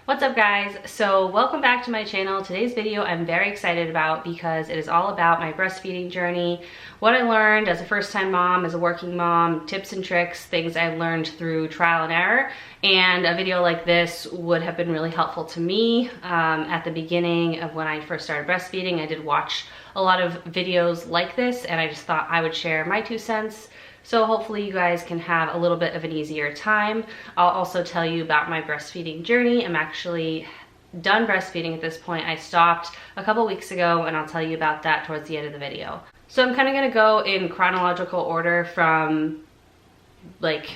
What's up guys? So welcome back to my channel. Today's video I'm very excited about because it is all about my breastfeeding journey, what I learned as a first-time mom, as a working mom, tips and tricks, things I've learned through trial and error. And a video like this would have been really helpful to me at the beginning of when I first started breastfeeding. I did watch a lot of videos like this and I just thought I would share my 2 cents. So hopefully you guys can have a little bit of an easier time. I'll also tell you about my breastfeeding journey. I'm actually done breastfeeding at this point. I stopped a couple weeks ago and I'll tell you about that towards the end of the video. So I'm kind of gonna go in chronological order from like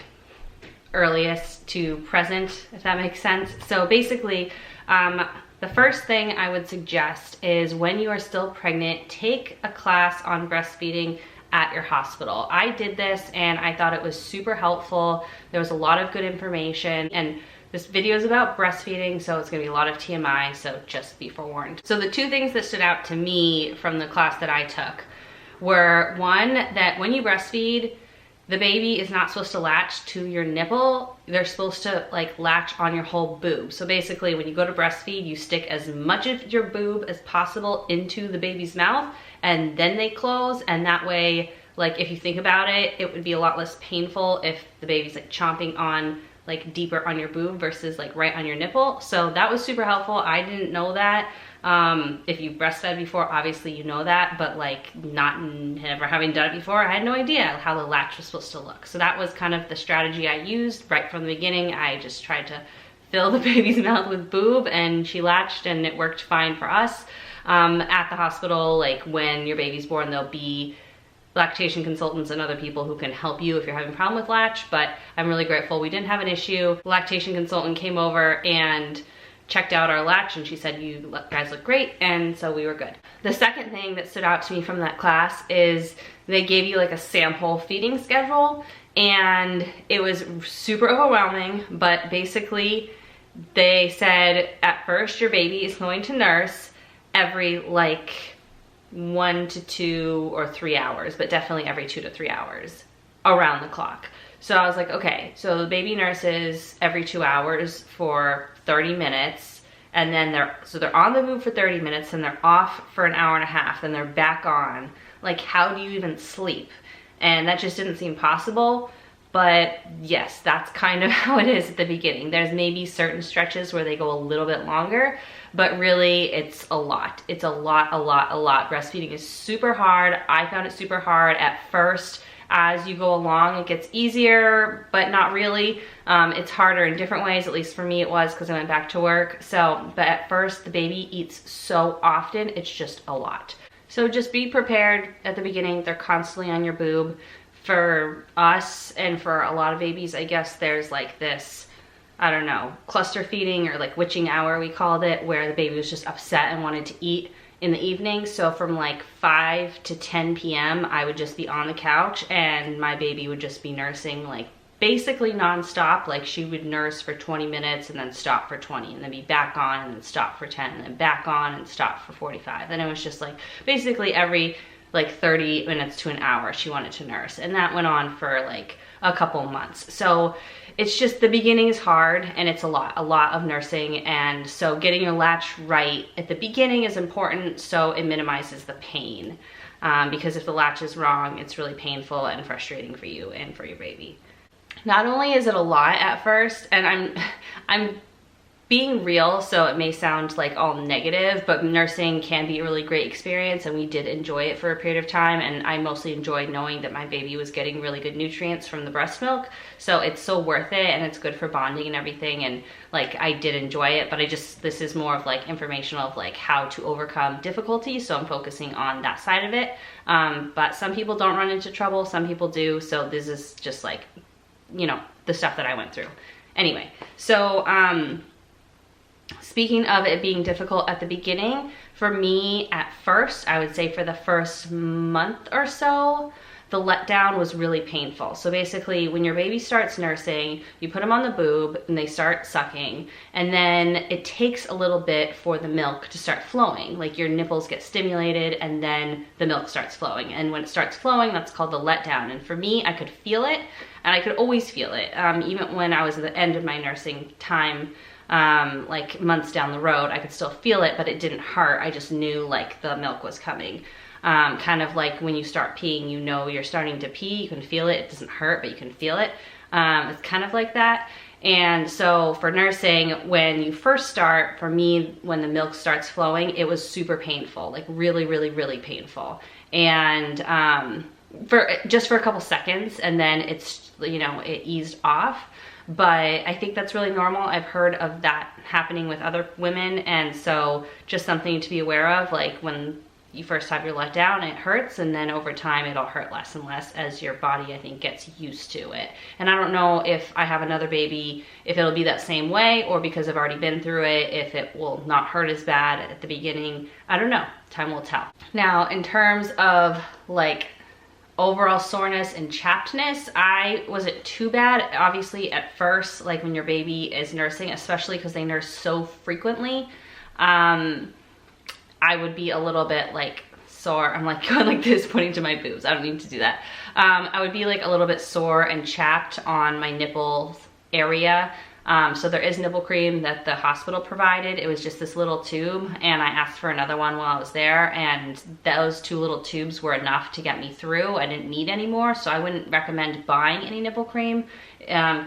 earliest to present, if that makes sense. So basically, the first thing I would suggest is when you are still pregnant, take a class on breastfeeding at your hospital. I did this and I thought it was super helpful. There was a lot of good information, and this video is about breastfeeding, so it's gonna be a lot of TMI, so just be forewarned. So the 2 things that stood out to me from the class that I took were, one, that when you breastfeed, the baby is not supposed to latch to your nipple. They're supposed to like latch on your whole boob. So basically when you go to breastfeed, you stick as much of your boob as possible into the baby's mouth and then they close. And that way, like if you think about it, it would be a lot less painful if the baby's like chomping on like deeper on your boob versus like right on your nipple. So that was super helpful. I didn't know that. If you've breastfed before, obviously you know that, but like never having done it before, I had no idea how the latch was supposed to look. So that was kind of the strategy I used right from the beginning. I just tried to fill the baby's mouth with boob and she latched and it worked fine for us. At the hospital, like when your baby's born, there'll be lactation consultants and other people who can help you if you're having a problem with latch, but I'm really grateful we didn't have an issue. The lactation consultant came over and checked out our latch and she said, you guys look great, and so we were good. The second thing that stood out to me from that class is they gave you like a sample feeding schedule, and it was super overwhelming, but basically they said at first your baby is going to nurse every like 1 to 2 or 3 hours, but definitely every 2 to 3 hours around the clock. So I was like, okay, so the baby nurses every 2 hours for 30 minutes, and then they're on the boob for 30 minutes, and they're off for an hour and a half, then they're back on. Like, how do you even sleep? And that just didn't seem possible. But yes, that's kind of how it is at the beginning. There's maybe certain stretches where they go a little bit longer, but really it's a lot. It's a lot. Breastfeeding is super hard. I found it super hard at first. As you go along, it gets easier, but not really. It's harder in different ways, at least for me it was, because I went back to work. So, but at first the baby eats so often, it's just a lot. So just be prepared at the beginning. They're constantly on your boob. For us and for a lot of babies, I guess there's like this, I don't know, cluster feeding or like witching hour we called it, where the baby was just upset and wanted to eat in the evening. So from like 5 to 10 p.m. I would just be on the couch and my baby would just be nursing like basically nonstop. Like she would nurse for 20 minutes and then stop for 20 and then be back on and then stop for 10 and then back on and stop for 45. And it was just like basically every like 30 minutes to an hour she wanted to nurse, and that went on for like a couple months. So it's just, the beginning is hard and it's a lot of nursing, and so getting your latch right at the beginning is important so it minimizes the pain, because if the latch is wrong, it's really painful and frustrating for you and for your baby. Not only is it a lot at first, and I'm being real, so it may sound like all negative, but nursing can be a really great experience and we did enjoy it for a period of time, and I mostly enjoyed knowing that my baby was getting really good nutrients from the breast milk. So it's so worth it and it's good for bonding and everything, and like I did enjoy it, but this is more of like informational of like how to overcome difficulty, so I'm focusing on that side of it. But some people don't run into trouble, some people do, so this is just like, you know, the stuff that I went through. Anyway, so speaking of it being difficult at the beginning, for me at first, I would say for the first month or so, the letdown was really painful. So basically when your baby starts nursing, you put them on the boob and they start sucking, and then it takes a little bit for the milk to start flowing. Like your nipples get stimulated and then the milk starts flowing. And when it starts flowing, that's called the letdown. And for me, I could feel it, and I could always feel it. Even when I was at the end of my nursing time, like months down the road. I could still feel it, but it didn't hurt. I just knew like the milk was coming. Kind of like when you start peeing, you know you're starting to pee, you can feel it. It doesn't hurt, but you can feel it. It's kind of like that. And so for nursing, when you first start, for me, when the milk starts flowing, it was super painful, like really, really, really painful. And for a couple seconds, and then it's, you know, it eased off. But I think that's really normal. I've heard of that happening with other women. And so just something to be aware of, like when you first have your letdown, it hurts, and then over time it'll hurt less and less as your body, I think, gets used to it. And I don't know if I have another baby, if it'll be that same way, or because I've already been through it, if it will not hurt as bad at the beginning. I don't know. Time will tell. Now, in terms of like overall soreness and chappedness, I wasn't too bad. Obviously at first, like when your baby is nursing, especially because they nurse so frequently, I would be a little bit like sore. I'm like going like this, pointing to my boobs. I don't need to do that. I would be like a little bit sore and chapped on my nipples area. So there is nipple cream that the hospital provided. It was just this little tube, and I asked for another one while I was there, and those 2 little tubes were enough to get me through. I didn't need any more, so I wouldn't recommend buying any nipple cream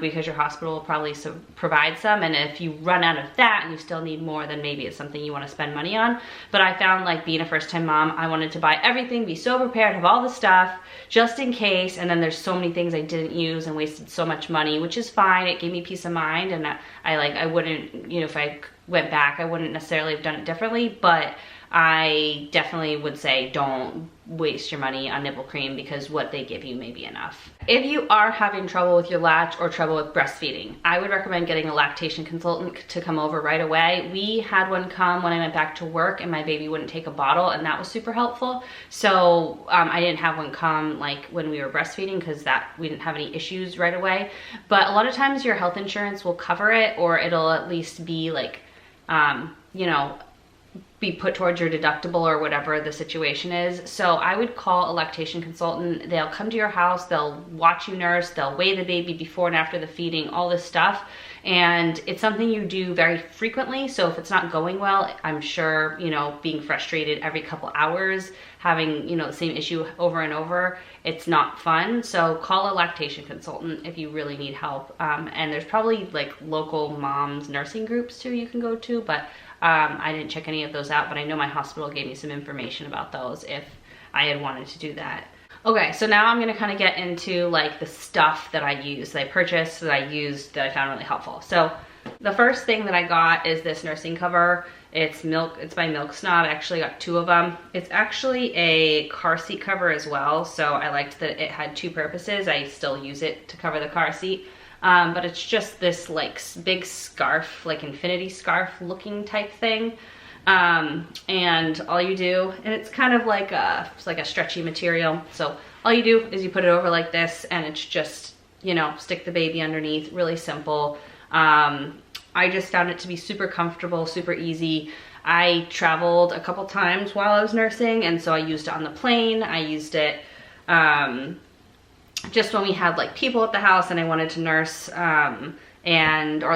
because your hospital will probably provide some, and if you run out of that and you still need more, then maybe it's something you want to spend money on. But I found, like, being a first-time mom, I wanted to buy everything, be so prepared, have all the stuff just in case, and then there's so many things I didn't use and wasted so much money, which is fine. It gave me peace of mind, and I wouldn't, you know, if I went back, I wouldn't necessarily have done it differently, but I definitely would say don't waste your money on nipple cream because what they give you may be enough. If you are having trouble with your latch or trouble with breastfeeding, I would recommend getting a lactation consultant to come over right away. We had one come when I went back to work and my baby wouldn't take a bottle, and that was super helpful. So I didn't have one come like when we were breastfeeding because we didn't have any issues right away. But a lot of times your health insurance will cover it, or it'll at least be like, you know, be put towards your deductible or whatever the situation is. So I would call a lactation consultant. They'll come to your house, they'll watch you nurse, they'll weigh the baby before and after the feeding, all this stuff. And it's something you do very frequently. So if it's not going well, I'm sure, you know, being frustrated every couple hours, having, you know, the same issue over and over, it's not fun. So call a lactation consultant if you really need help. And there's probably like local moms nursing groups too you can go to, but I didn't check any of those out, but I know my hospital gave me some information about those if I had wanted to do that. Okay, so now I'm gonna kind of get into like the stuff that I used, that I purchased, that I used, that I found really helpful. So the first thing that I got is this nursing cover. It's by Milk Snob. I actually got 2 of them. It's actually a car seat cover as well, so I liked that it had 2 purposes. I still use it to cover the car seat. But it's just this like big scarf, like infinity scarf looking type thing. And all you do, and it's kind of like it's like a stretchy material. So all you do is you put it over like this, and it's just, you know, stick the baby underneath, really simple. I just found it to be super comfortable, super easy. I traveled a couple times while I was nursing, and so I used it on the plane. I used it, just when we had like people at the house and I wanted to nurse, or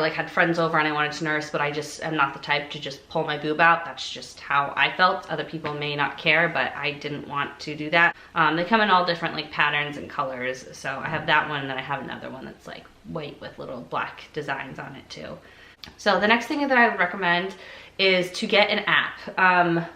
like had friends over and I wanted to nurse, but I just am not the type to just pull my boob out. That's just how I felt. Other people may not care, but I didn't want to do that. They come in all different like patterns and colors. So I have that one, and then I have another one that's like white with little black designs on it too. So the next thing that I would recommend is to get an app.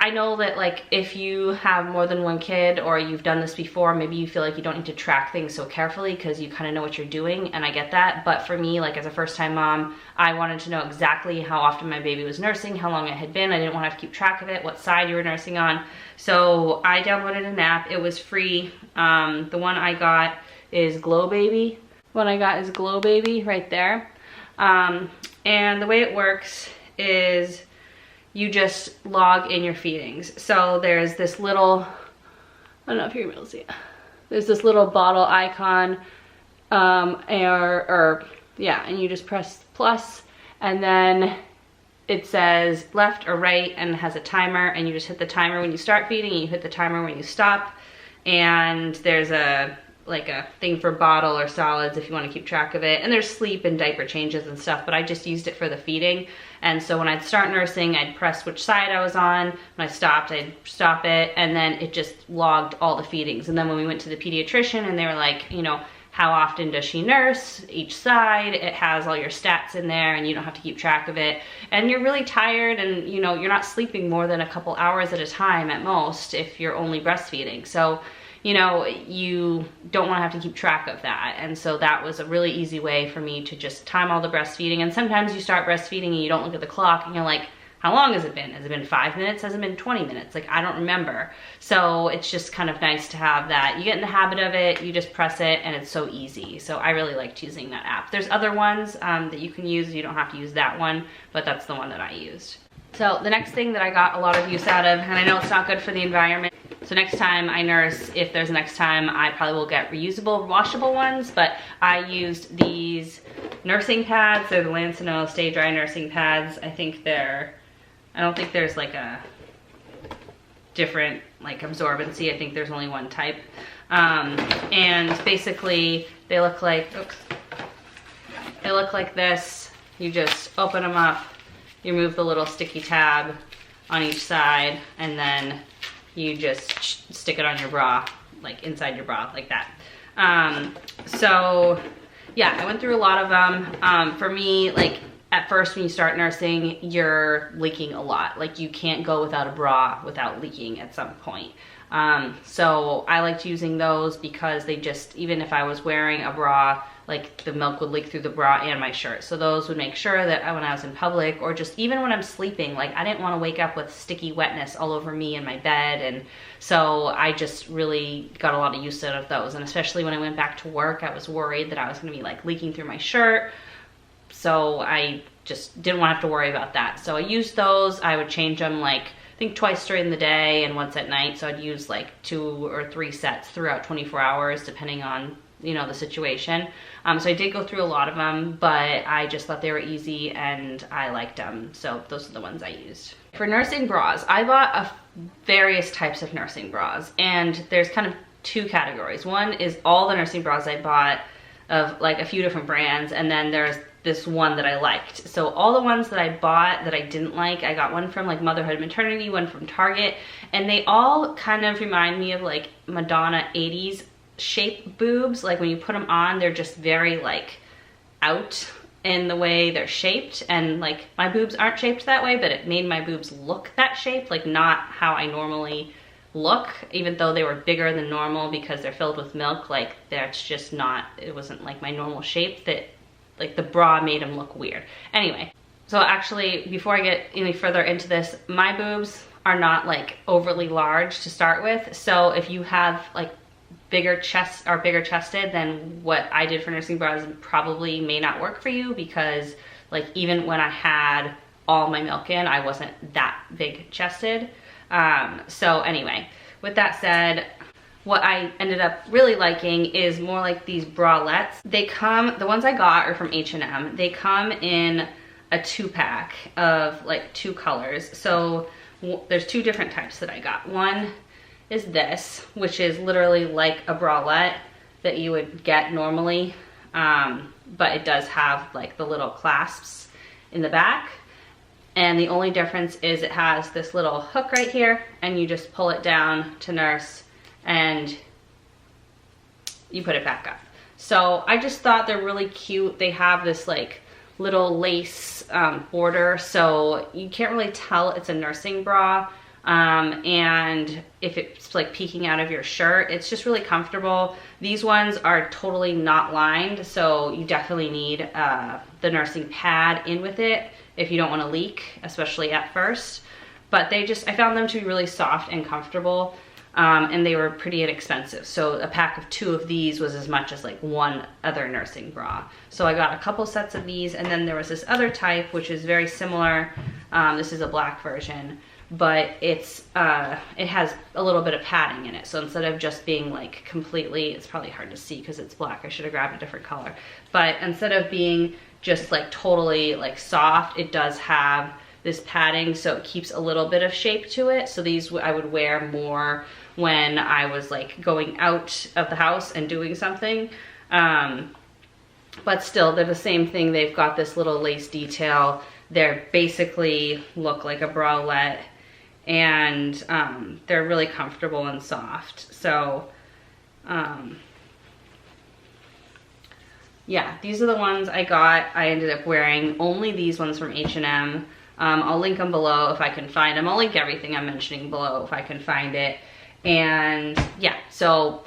I know that like if you have more than one kid or you've done this before, maybe you feel like you don't need to track things so carefully because you kind of know what you're doing, and I get that. But for me, like as a first-time mom, I wanted to know exactly how often my baby was nursing, how long it had been. I didn't want to have to keep track of it, what side you were nursing on. So I downloaded an app. It was free. The one I got is Glow Baby. One I got is Glow Baby right there. And the way it works is you just log in your feedings. So there's this little, I don't know if you're able to see it. There's this little bottle icon, yeah, and you just press plus, and then it says left or right, and it has a timer, and you just hit the timer when you start feeding, and you hit the timer when you stop. And there's a like a thing for bottle or solids if you want to keep track of it. And there's sleep and diaper changes and stuff, but I just used it for the feeding. And so when I'd start nursing, I'd press which side I was on. When I stopped, I'd stop it, and then it just logged all the feedings. And then when we went to the pediatrician and they were like, you know, how often does she nurse each side? It has all your stats in there and you don't have to keep track of it. And you're really tired and, you know, you're not sleeping more than a couple hours at a time at most if you're only breastfeeding. So, you know, you don't want to have to keep track of that. And so that was a really easy way for me to just time all the breastfeeding. And sometimes you start breastfeeding and you don't look at the clock and you're like, how long has it been? Has it been 5 minutes? Has it been 20 minutes? Like, I don't remember. So it's just kind of nice to have that. You get in the habit of it, you just press it, and it's so easy. So I really liked using that app. There's other ones that you can use. You don't have to use that one, but that's the one that I used. So the next thing that I got a lot of use out of, and I know it's not good for the environment, so next time I nurse, if there's a next time, I probably will get reusable, washable ones, but I used these nursing pads. They're the Lancino Stay Dry nursing pads. I don't think there's like a different like absorbency. I think there's only one type. And basically they look like, this. You just open them up, you remove the little sticky tab on each side, and then you just stick it on your bra, like inside your bra, like that. So yeah, I went through a lot of them. For me, like, at first when you start nursing, you're leaking a lot. Like, you can't go without a bra without leaking at some point. So I liked using those because they just, even if I was wearing a bra, like the milk would leak through the bra and my shirt. So those would make sure that when I was in public, or just even when I'm sleeping, like I didn't want to wake up with sticky wetness all over me in my bed. And so I just really got a lot of use out of those. And especially when I went back to work, I was worried that I was going to be like leaking through my shirt. So I just didn't want to have to worry about that. So I used those. I would change them like, I think twice during the day and once at night. So I'd use like 2 or 3 sets throughout 24 hours, depending on, you know, the situation. So I did go through a lot of them, but I just thought they were easy and I liked them. So those are the ones I used. For nursing bras, I bought various types of nursing bras, and there's kind of 2 categories. One is all the nursing bras I bought of like a few different brands, and then there's this one that I liked. So all the ones that I bought that I didn't like, I got one from like Motherhood Maternity, one from Target, and they all kind of remind me of like Madonna 80s shape boobs. Like when you put them on, they're just very like out in the way they're shaped, and like my boobs aren't shaped that way, but it made my boobs look that shape, like not how I normally look, even though they were bigger than normal because they're filled with milk. Like that's just not, it wasn't like my normal shape, that like the bra made them look weird. Anyway, so actually before I get any further into this, my boobs are not like overly large to start with. So if you have like bigger chest or bigger chested, then what I did for nursing bras probably may not work for you, because like even when I had all my milk in, I wasn't that big chested. So anyway, with that said, what I ended up really liking is more like these bralettes. They come, the ones I got are from H&M. They come in a 2-pack of like 2 colors. So there's 2 different types that I got. One is this, which is literally like a bralette that you would get normally, but it does have like the little clasps in the back. And the only difference is it has this little hook right here, and you just pull it down to nurse and you put it back up. So I just thought they're really cute. They have this like little lace border, so you can't really tell it's a nursing bra. And if it's like peeking out of your shirt, it's just really comfortable. These ones are totally not lined, so you definitely need the nursing pad in with it if you don't want to leak, especially at first. But I found them to be really soft and comfortable, and they were pretty inexpensive. So a pack of 2 of these was as much as like 1 other nursing bra. So I got a couple sets of these, and then there was this other type which is very similar. This is a black version, but it has a little bit of padding in it. So instead of just being like completely, it's probably hard to see because it's black, I should have grabbed a different color. But instead of being just like totally like soft, it does have this padding, so it keeps a little bit of shape to it. So these I would wear more when I was like going out of the house and doing something. But still, they're the same thing. They've got this little lace detail. They're basically look like a bralette, and they're really comfortable and soft. So yeah, these are the ones I got. I ended up wearing only these ones from H&M. I'll link them below if I can find them. I'll link everything I'm mentioning below if I can find it. And yeah, so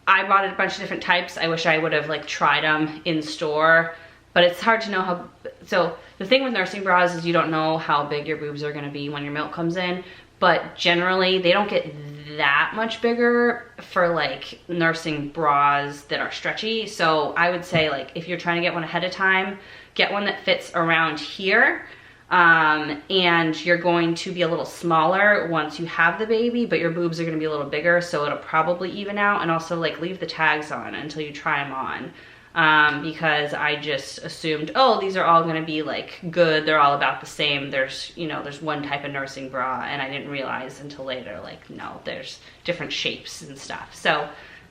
I bought a bunch of different types. I wish I would have like tried them in store, but it's hard to know how. So the thing with nursing bras is you don't know how big your boobs are gonna be when your milk comes in, but generally they don't get that much bigger for like nursing bras that are stretchy. So I would say, like, if you're trying to get one ahead of time, get one that fits around here. And you're going to be a little smaller once you have the baby, but your boobs are going to be a little bigger, so it'll probably even out. And also, like, leave the tags on until you try them on, because I just assumed, oh, these are all going to be like good, they're all about the same, there's, you know, there's one type of nursing bra, and I didn't realize until later, like, no, there's different shapes and stuff. So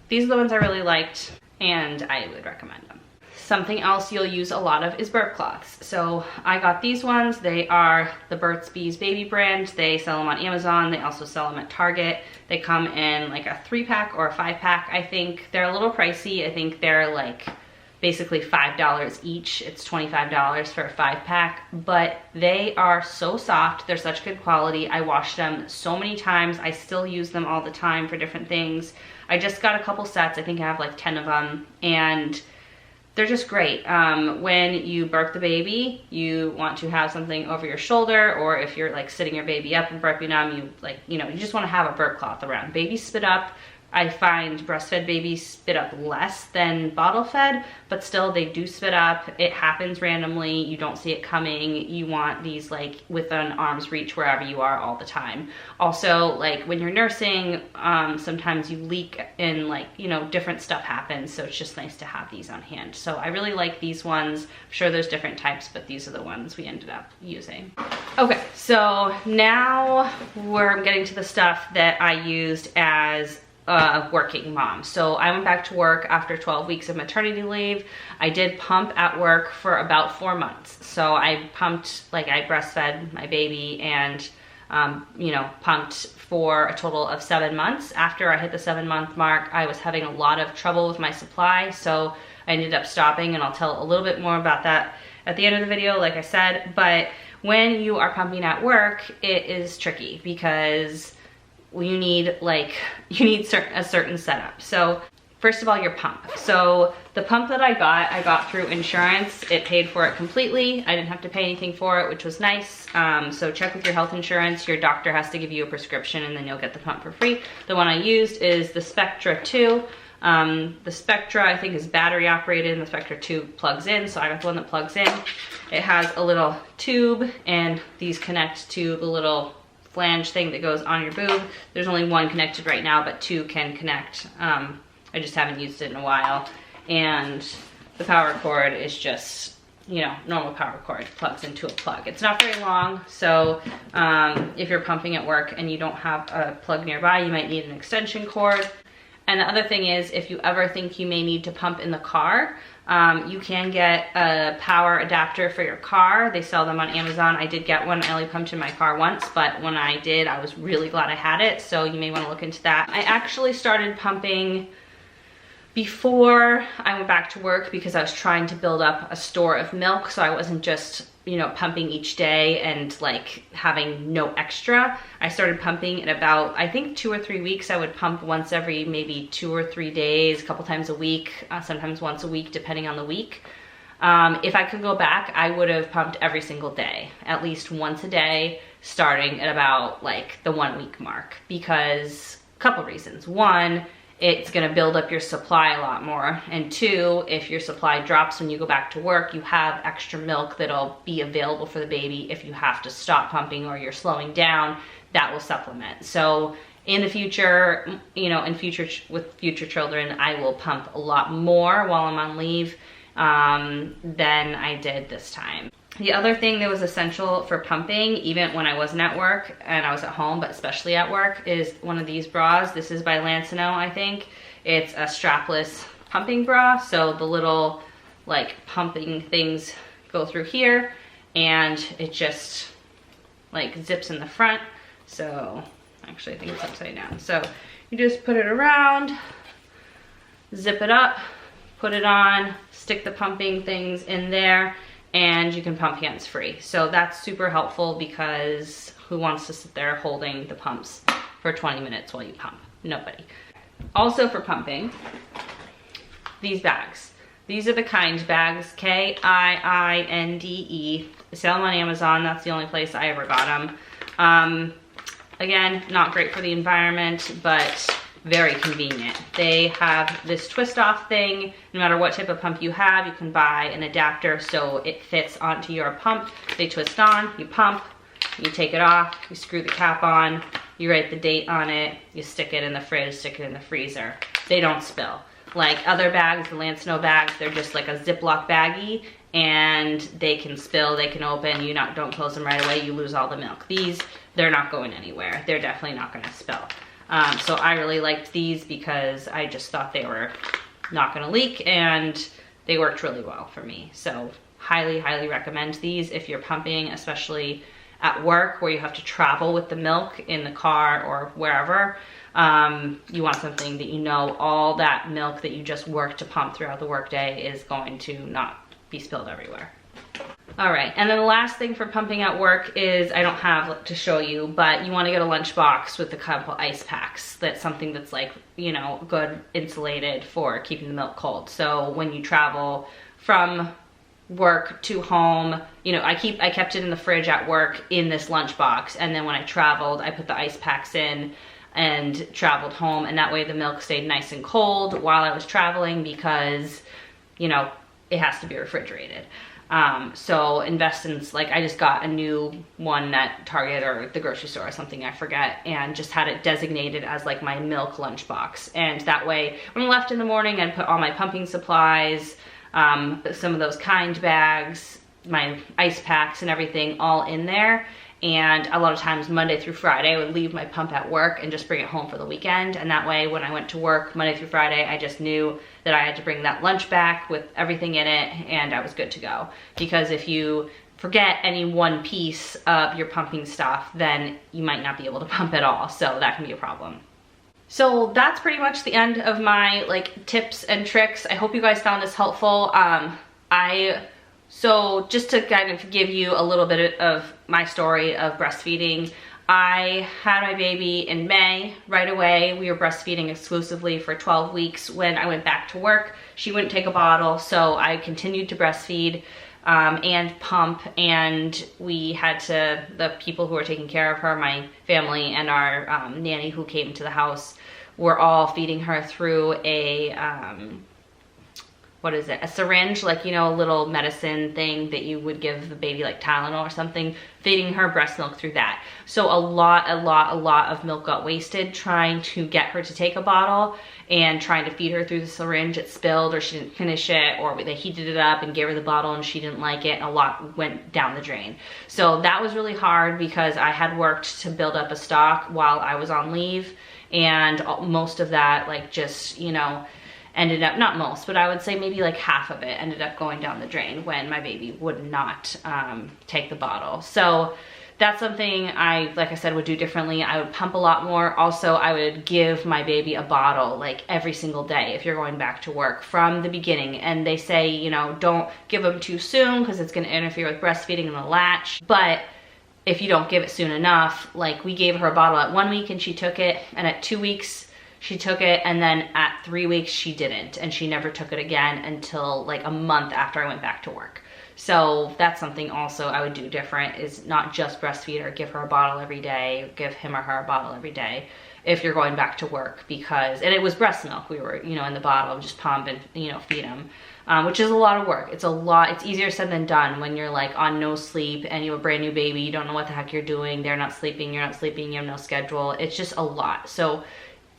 these are the ones I really liked, and I would recommend them. Something else you'll use a lot of is birth cloths. So I got these ones. They are the Burt's Bees baby brand. They sell them on Amazon. They also sell them at Target. They come in like a 3-pack or a 5-pack, I think. They're a little pricey. I think they're like basically $5 each. It's $25 for a 5-pack, but they are so soft. They're such good quality. I washed them so many times. I still use them all the time for different things. I just got a couple sets. I think I have like 10 of them, and they're just great. When you birth the baby, you want to have something over your shoulder, or if you're like sitting your baby up and burping them, you like, you know, you just want to have a burp cloth around. Babies spit up. I find breastfed babies spit up less than bottle fed, but still they do spit up. It happens randomly. You don't see it coming. You want these like within arm's reach wherever you are all the time. Also, like when you're nursing, sometimes you leak and like, you know, different stuff happens. So it's just nice to have these on hand. So I really like these ones. I'm sure there's different types, but these are the ones we ended up using. Okay, so now we're getting to the stuff that I used as a working mom. So I went back to work after 12 weeks of maternity leave. I did pump at work for about 4 months. So I pumped, like I breastfed my baby and, you know, pumped for a total of 7 months. After I hit the 7-month mark, I was having a lot of trouble with my supply. So I ended up stopping, and I'll tell a little bit more about that at the end of the video, like I said. But when you are pumping at work, it is tricky because you need a certain setup. So first of all, your pump. So the pump that I got through insurance. It paid for it completely. I didn't have to pay anything for it, which was nice. So check with your health insurance. Your doctor has to give you a prescription, and then you'll get the pump for free. The one I used is the Spectra 2. The Spectra, I think, is battery operated, and the Spectra 2 plugs in. So I got the one that plugs in. It has a little tube, and these connect to the little flange thing that goes on your boob. There's only one connected right now, but 2 can connect. I just haven't used it in a while. And the power cord is just, you know, normal power cord, plugs into a plug. It's not very long, so if you're pumping at work and you don't have a plug nearby, you might need an extension cord. And the other thing is, if you ever think you may need to pump in the car, you can get a power adapter for your car. They sell them on Amazon. I did get one. I only pumped in my car once, but when I did, I was really glad I had it. So you may want to look into that. I actually started pumping before I went back to work because I was trying to build up a store of milk, so I wasn't just, you know, pumping each day and like having no extra. I started pumping in about, I think 2 or 3 weeks. I would pump once every maybe 2 or 3 days, a couple times a week, sometimes once a week, depending on the week. If I could go back, I would have pumped every single day, at least once a day, starting at about like the 1 week mark, because a couple reasons. One, it's gonna build up your supply a lot more. And 2, if your supply drops when you go back to work, you have extra milk that'll be available for the baby. If you have to stop pumping or you're slowing down, that will supplement. So in the future, you know, with future children, I will pump a lot more while I'm on leave than I did this time. The other thing that was essential for pumping, even when I wasn't at work and I was at home, but especially at work, is one of these bras. This is by Lancino, I think. It's a strapless pumping bra. So the little like pumping things go through here and it just like zips in the front. So actually I think it's upside down. So you just put it around, zip it up, put it on, stick the pumping things in there, and you can pump hands-free. So that's super helpful because who wants to sit there holding the pumps for 20 minutes while you pump? Nobody. Also for pumping, these bags. These are the Kind bags, K-I-I-N-D-E. I sell them on Amazon. That's the only place I ever got them. Again, not great for the environment, but very convenient. They have this twist off thing. No matter what type of pump you have, you can buy an adapter so it fits onto your pump. They twist on, you pump, you take it off, you screw the cap on, you write the date on it, you stick it in the fridge, stick it in the freezer. They don't spill. Like other bags, the Lancino bags, they're just like a Ziploc baggie and they can spill, they can open, you don't close them right away, you lose all the milk. These, they're not going anywhere. They're definitely not gonna spill. So I really liked these because I just thought they were not gonna leak and they worked really well for me. So highly, highly recommend these if you're pumping, especially at work where you have to travel with the milk in the car or wherever. You want something that you know all that milk that you just worked to pump throughout the workday is going to not be spilled everywhere. All right, and then the last thing for pumping at work is, I don't have to show you, but you want to get a lunchbox with a couple ice packs. That's something that's like, you know, good insulated for keeping the milk cold. So when you travel from work to home, you know, I kept it in the fridge at work in this lunchbox, and then when I traveled, I put the ice packs in and traveled home, and that way the milk stayed nice and cold while I was traveling because, you know, it has to be refrigerated. So invest in, like, I just got a new one at Target or the grocery store or something, I forget, and just had it designated as like my milk lunchbox. And that way when I left in the morning, I'd put all my pumping supplies, some of those Kind bags, my ice packs and everything all in there. And a lot of times Monday through Friday, I would leave my pump at work and just bring it home for the weekend. And that way, when I went to work Monday through Friday, I just knew that I had to bring that lunch back with everything in it and I was good to go. Because if you forget any one piece of your pumping stuff, then you might not be able to pump at all. So that can be a problem. So that's pretty much the end of my like tips and tricks. I hope you guys found this helpful. So just to kind of give you a little bit of my story of breastfeeding, I had my baby in May right away. We were breastfeeding exclusively for 12 weeks. When I went back to work, she wouldn't take a bottle, so I continued to breastfeed and pump, and we had to, the people who were taking care of her, my family and our nanny who came to the house, were all feeding her through a what is it, a syringe, like, you know, a little medicine thing that you would give the baby, like Tylenol or something, feeding her breast milk through that. So a lot of milk got wasted trying to get her to take a bottle and trying to feed her through the syringe. It spilled or she didn't finish it, or they heated it up and gave her the bottle and she didn't like it, and a lot went down the drain. So that was really hard because I had worked to build up a stock while I was on leave, and most of that, like, just, you know, ended up, not most, but I would say maybe like half of it ended up going down the drain when my baby would not take the bottle. So that's something I, like I said, would do differently. I would pump a lot more. Also, I would give my baby a bottle like every single day if you're going back to work from the beginning. And they say, you know, don't give them too soon because it's going to interfere with breastfeeding and the latch. But if you don't give it soon enough, like we gave her a bottle at 1 week and she took it, and at 2 weeks she took it, and then at 3 weeks she didn't, and she never took it again until like a month after I went back to work. So that's something also I would do different, is not just breastfeed her, give her a bottle every day, give him or her a bottle every day if you're going back to work, because, and it was breast milk we were, you know, in the bottle, just pump and, you know, feed him, which is a lot of work. It's a lot, it's easier said than done when you're like on no sleep and you have a brand new baby, you don't know what the heck you're doing, they're not sleeping, you're not sleeping, you have no schedule. It's just a lot. So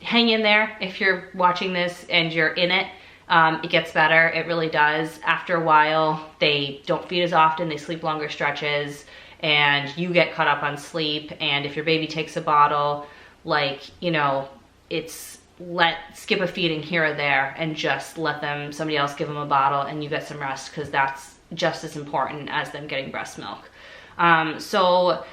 hang in there if you're watching this and you're in it. It gets better, it really does. After a while, they don't feed as often, they sleep longer stretches, and you get caught up on sleep. And if your baby takes a bottle, like, you know, it's skip a feeding here or there and just let somebody else give them a bottle and you get some rest, because that's just as important as them getting breast milk. So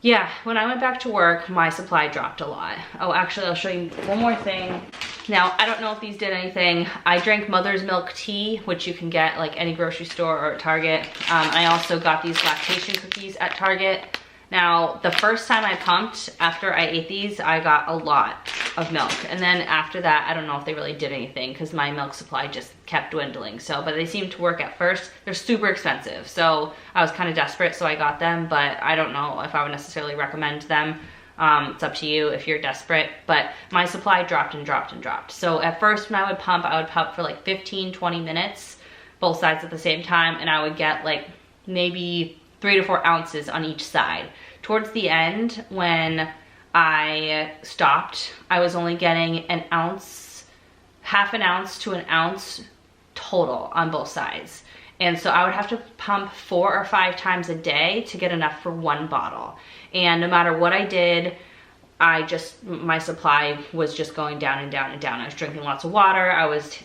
yeah, when I went back to work, my supply dropped a lot. Oh, actually, I'll show you one more thing. Now, I don't know if these did anything. I drank mother's milk tea, which you can get like any grocery store or at Target. I also got these lactation cookies at Target. Now, the first time I pumped, after I ate these, I got a lot of milk. And then after that, I don't know if they really did anything, because my milk supply just kept dwindling. So, but they seemed to work at first. They're super expensive. So I was kind of desperate, so I got them, but I don't know if I would necessarily recommend them. It's up to you if you're desperate, but my supply dropped and dropped and dropped. So at first when I would pump for like 15, 20 minutes, both sides at the same time, and I would get like maybe 3 to 4 ounces on each side. Towards the end, when I stopped, I was only getting an ounce, half an ounce to an ounce total on both sides. And so I would have to pump 4 or 5 times a day to get enough for 1 bottle. And no matter what I did, my supply was just going down and down and down. I was drinking lots of water, I was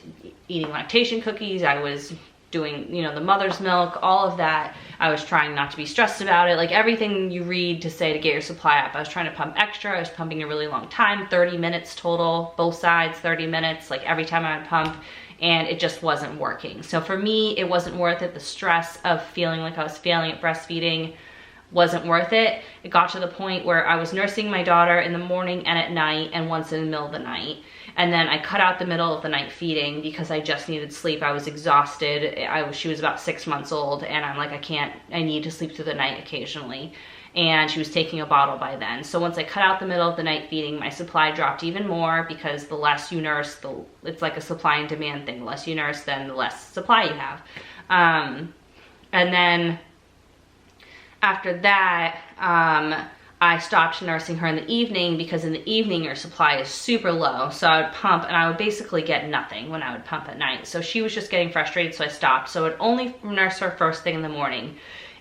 eating lactation cookies, I was doing, you know, the mother's milk, all of that. I was trying not to be stressed about it. Like everything you read to say to get your supply up. I was trying to pump extra. I was pumping a really long time, 30 minutes total, both sides, 30 minutes, like every time I would pump, and it just wasn't working. So for me, it wasn't worth it. The stress of feeling like I was failing at breastfeeding wasn't worth it. It got to the point where I was nursing my daughter in the morning and at night, and once in the middle of the night. And then I cut out the middle of the night feeding because I just needed sleep. I was exhausted. She was about 6 months old, and I'm like, I need to sleep through the night occasionally. And she was taking a bottle by then. So once I cut out the middle of the night feeding, my supply dropped even more, because the less you nurse, it's like a supply and demand thing. The less you nurse, then the less supply you have. And then after that, I stopped nursing her in the evening, because in the evening your supply is super low. So I would pump and I would basically get nothing when I would pump at night. So she was just getting frustrated, so I stopped. So I would only nurse her first thing in the morning.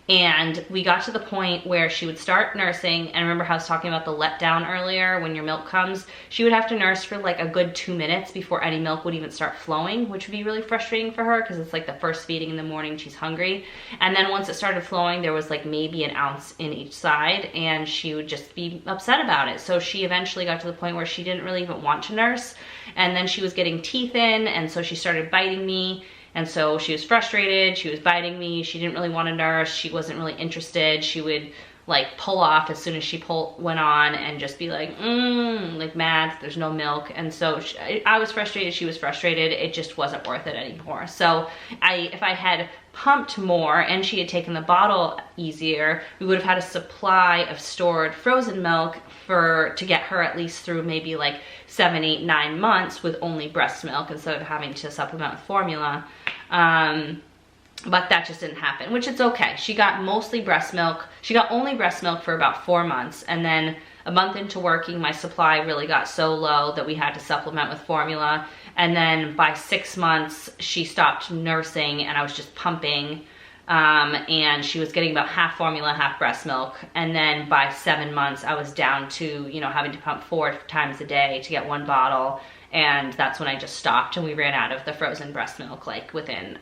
And we got to the point where she would start nursing, and remember how I was talking about the letdown earlier when your milk comes? She would have to nurse for like a good 2 minutes before any milk would even start flowing, which would be really frustrating for her, because it's like the first feeding in the morning, she's hungry. And then once it started flowing, there was like maybe an ounce in each side, and she would just be upset about it. So she eventually got to the point where she didn't really even want to nurse, and then she was getting teeth in, and so she started biting me. And so she was frustrated, she was biting me, she didn't really want to nurse, she wasn't really interested. She would like pull off as soon as she went on, and just be like, like mad, there's no milk. And so I was frustrated, she was frustrated, it just wasn't worth it anymore. So if I had pumped more and she had taken the bottle easier, we would have had a supply of stored frozen milk to get her at least through maybe like 7, 8, 9 months with only breast milk, instead of having to supplement with formula. But that just didn't happen, which it's okay. She got mostly breast milk. She got only breast milk for about 4 months, and then a month into working, my supply really got so low that we had to supplement with formula. And then by 6 months, she stopped nursing, and I was just pumping, and she was getting about half formula, half breast milk. And then by 7 months, I was down to, you know, having to pump 4 times a day to get 1 bottle. And that's when I just stopped, and we ran out of the frozen breast milk like within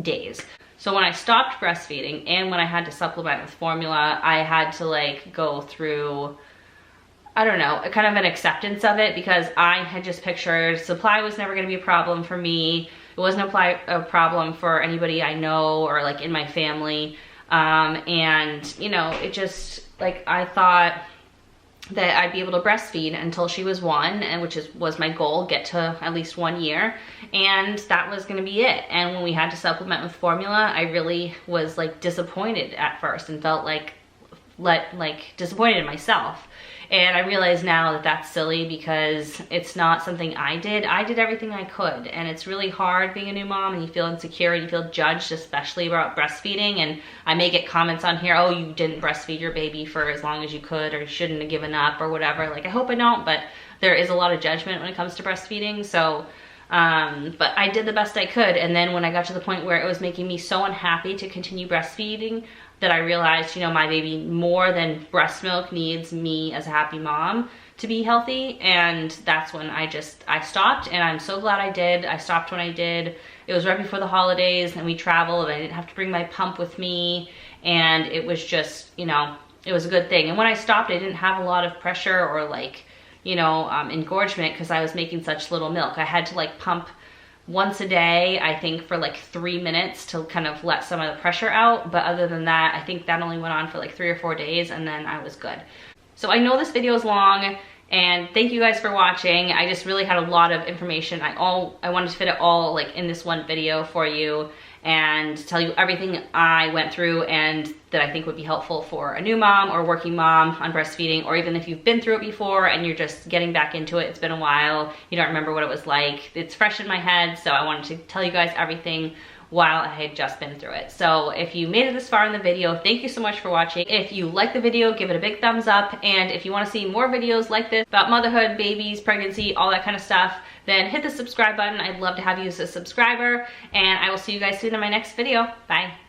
days. So when I stopped breastfeeding and when I had to supplement with formula, I had to like go through, I don't know, kind of an acceptance of it, because I had just pictured supply was never going to be a problem for me. It wasn't a problem for anybody I know or like in my family. And you know, it just like, I thought that I'd be able to breastfeed until she was 1, and which was my goal, get to at least 1 year, and that was gonna be it. And when we had to supplement with formula, I really was like disappointed at first, and felt like disappointed in myself. And I realize now that that's silly, because it's not something I did. I did everything I could, and it's really hard being a new mom, and you feel insecure and you feel judged, especially about breastfeeding. And I may get comments on here, oh, you didn't breastfeed your baby for as long as you could, or you shouldn't have given up, or whatever. Like, I hope I don't, but there is a lot of judgment when it comes to breastfeeding. So But I did the best I could. And then when I got to the point where it was making me so unhappy to continue breastfeeding, that I realized, you know, my baby more than breast milk needs me as a happy mom to be healthy. And that's when I stopped, and I'm so glad I did. I stopped when I did. It was right before the holidays and we traveled, and I didn't have to bring my pump with me. And it was just, you know, it was a good thing. And when I stopped, I didn't have a lot of pressure or like, you know, engorgement, because I was making such little milk. I had to like pump once a day, I think, for like 3 minutes to kind of let some of the pressure out. But other than that, I think that only went on for like 3 or 4 days, and then I was good. So I know this video is long, and thank you guys for watching. I just really had a lot of information. I wanted to fit it all like in this one video for you and tell you everything I went through and that I think would be helpful for a new mom or working mom on breastfeeding, or even if you've been through it before and you're just getting back into it. It's been a while, you don't remember what it was like. It's fresh in my head, so I wanted to tell you guys everything while I had just been through it. So if you made it this far in the video, thank you so much for watching. If you like the video, give it a big thumbs up. And if you want to see more videos like this about motherhood, babies, pregnancy, all that kind of stuff, then hit the subscribe button. I'd love to have you as a subscriber, and I will see you guys soon in my next video. Bye.